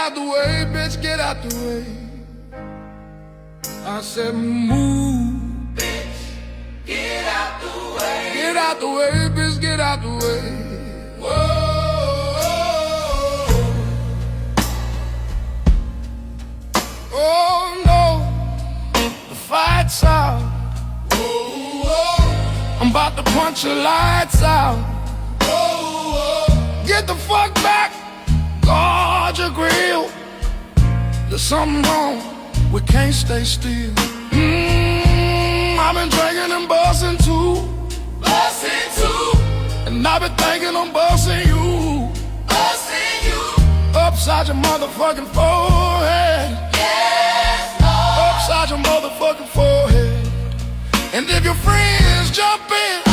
out the way, bitch, get out the way. I said move, bitch, get out the way. Get out the way, bitch, get out the way. Whoa, oh no, the fight's out. I'm about to punch your lights out. Get the fuck back, guard your grill. There's something wrong, we can't stay still. I've been drinking and busting too. And I've been thinking I'm busting you. Upside your motherfucking forehead. Upside your motherfucking forehead. And if your friends jump in,